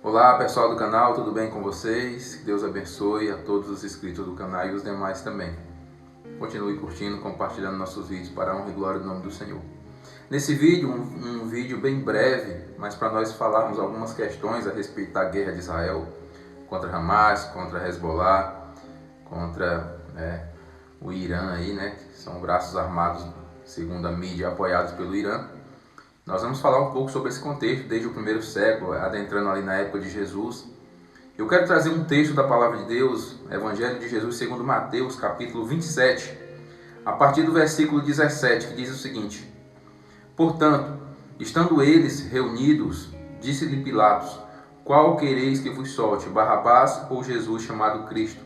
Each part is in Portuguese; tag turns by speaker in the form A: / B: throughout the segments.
A: Olá pessoal do canal, tudo bem com vocês? Que Deus abençoe a todos os inscritos do canal e os demais também. Continue curtindo, compartilhando nossos vídeos para a honra e glória do nome do Senhor. Nesse vídeo, um vídeo bem breve, mas para nós falarmos algumas questões a respeito da guerra de Israel contra Hamas, contra Hezbollah, contra o Irã aí, que são braços armados, segundo a mídia, apoiados pelo Irã. Nós vamos falar um pouco sobre esse contexto, desde o primeiro século, adentrando ali na época de Jesus. Eu quero trazer um texto da Palavra de Deus, Evangelho de Jesus segundo Mateus, capítulo 27, a partir do versículo 17, que diz o seguinte: Portanto, estando eles reunidos, disse-lhe Pilatos: Qual quereis que vos solte, Barrabás ou Jesus chamado Cristo?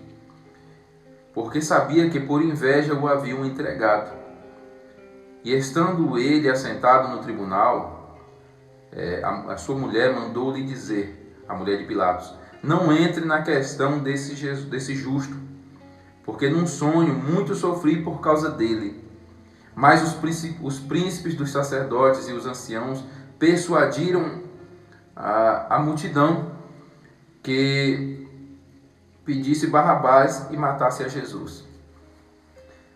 A: Porque sabia que por inveja o haviam entregado. E estando ele assentado no tribunal, a sua mulher mandou-lhe dizer, a mulher de Pilatos: Não entre na questão desse justo, porque num sonho muito sofri por causa dele. Mas os príncipes dos sacerdotes e os anciãos persuadiram a multidão que pedisse Barrabás e matasse a Jesus.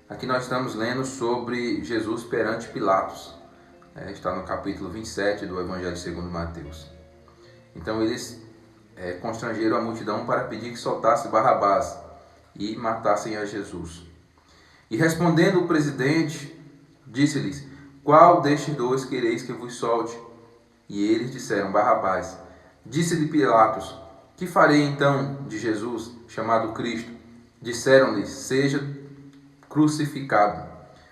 A: Aqui nós estamos lendo sobre Jesus perante Pilatos. Está no capítulo 27 do Evangelho segundo Mateus. Então eles constrangeram a multidão para pedir que soltasse Barrabás e matassem a Jesus. E respondendo o presidente, disse-lhes: Qual destes dois quereis que vos solte? E eles disseram: Barrabás. Disse-lhe Pilatos: Que farei então de Jesus, chamado Cristo? Disseram-lhe: Seja crucificado.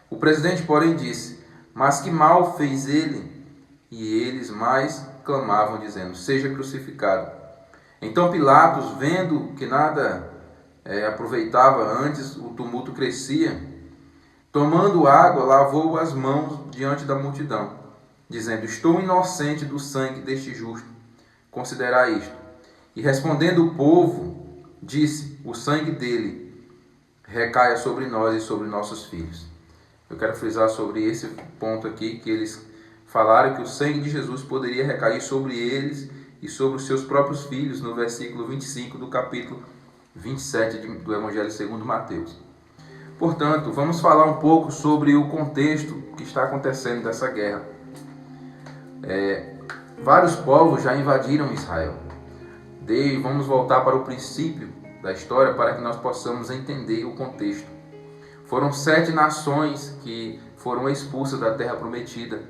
A: O presidente, porém, disse: Mas que mal fez ele? E eles mais clamavam, dizendo: Seja crucificado. Então Pilatos, vendo que nada aproveitava, antes o tumulto crescia, tomando água, lavou as mãos diante da multidão, dizendo: Estou inocente do sangue deste justo, considerai isto. E respondendo o povo, disse: O sangue dele recaia sobre nós e sobre nossos filhos. Eu quero frisar sobre esse ponto aqui, que eles falaram que o sangue de Jesus poderia recair sobre eles e sobre os seus próprios filhos, no versículo 25 do capítulo 27 do Evangelho segundo Mateus. Portanto, vamos falar um pouco sobre o contexto que está acontecendo dessa guerra. Vários povos já invadiram Israel. Vamos voltar para o princípio da história para que nós possamos entender o contexto. Foram 7 nações que foram expulsas da terra prometida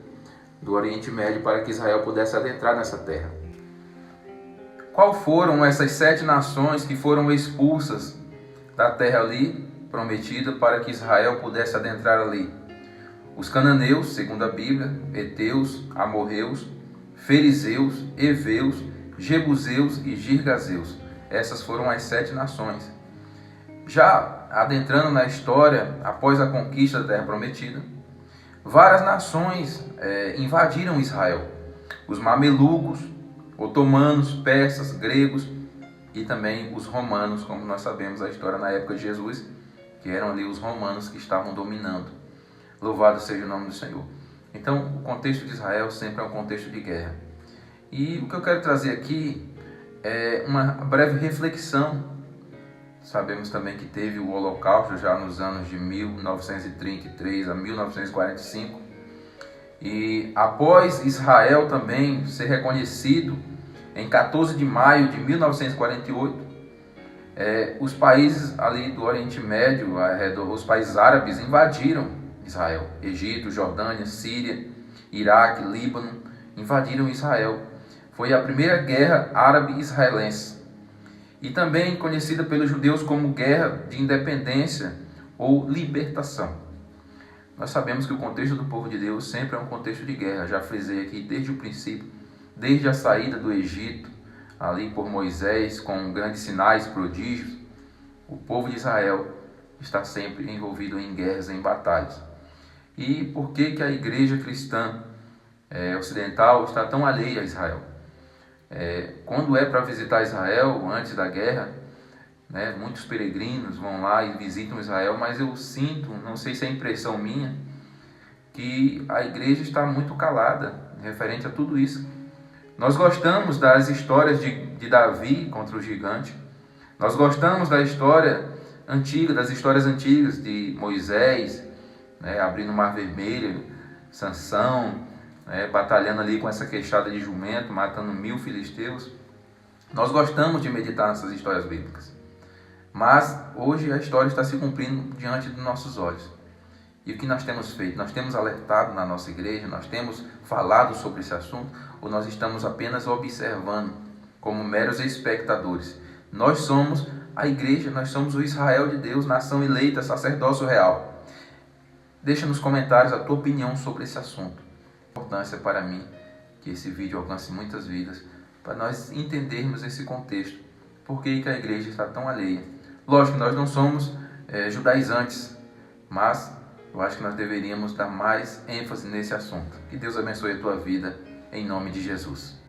A: do Oriente Médio para que Israel pudesse adentrar nessa terra. Qual foram essas 7 nações que foram expulsas da terra ali prometida para que Israel pudesse adentrar ali? Os cananeus, segundo a Bíblia, heteus, amorreus, ferizeus, heveus, jebuseus e girgazeus. Essas foram as 7 nações. Já adentrando na história, após a conquista da Terra Prometida, várias nações invadiram Israel. Os mamelucos, otomanos, persas, gregos e também os romanos, como nós sabemos a história na época de Jesus, que eram ali os romanos que estavam dominando. Louvado seja o nome do Senhor. Então, o contexto de Israel sempre é um contexto de guerra. E o que eu quero trazer aqui é uma breve reflexão. Sabemos também que teve o Holocausto já nos anos de 1933 a 1945. E após Israel também ser reconhecido em 14 de maio de 1948, os países ali do Oriente Médio, os países árabes invadiram Israel. Egito, Jordânia, Síria, Iraque, Líbano, invadiram Israel. Foi a primeira guerra árabe-israelense e também conhecida pelos judeus como Guerra de Independência ou Libertação. Nós sabemos que o contexto do povo de Deus sempre é um contexto de guerra. Já frisei aqui desde o princípio, desde a saída do Egito, ali por Moisés, com grandes sinais, prodígios. O povo de Israel está sempre envolvido em guerras, em batalhas. E por que a igreja cristã ocidental está tão alheia a Israel? Quando para visitar Israel, antes da guerra, muitos peregrinos vão lá e visitam Israel, mas eu sinto, não sei se é impressão minha, que a igreja está muito calada referente a tudo isso. Nós gostamos das histórias de Davi contra o gigante. Nós gostamos da história antiga, das histórias antigas de Moisés, né, abrindo o Mar Vermelho, Sansão, né, batalhando ali com essa queixada de jumento, matando 1000 filisteus. Nós gostamos de meditar nessas histórias bíblicas. Mas hoje a história está se cumprindo diante dos nossos olhos. E o que nós temos feito? Nós temos alertado na nossa igreja, nós temos falado sobre esse assunto, ou nós estamos apenas observando como meros espectadores? Nós somos a igreja, nós somos o Israel de Deus, nação eleita, sacerdócio real. Deixa nos comentários a tua opinião sobre esse assunto. A importância para mim que esse vídeo alcance muitas vidas, para nós entendermos esse contexto. Por que a igreja está tão alheia? Lógico que nós não somos judaizantes, mas eu acho que nós deveríamos dar mais ênfase nesse assunto. Que Deus abençoe a tua vida, em nome de Jesus.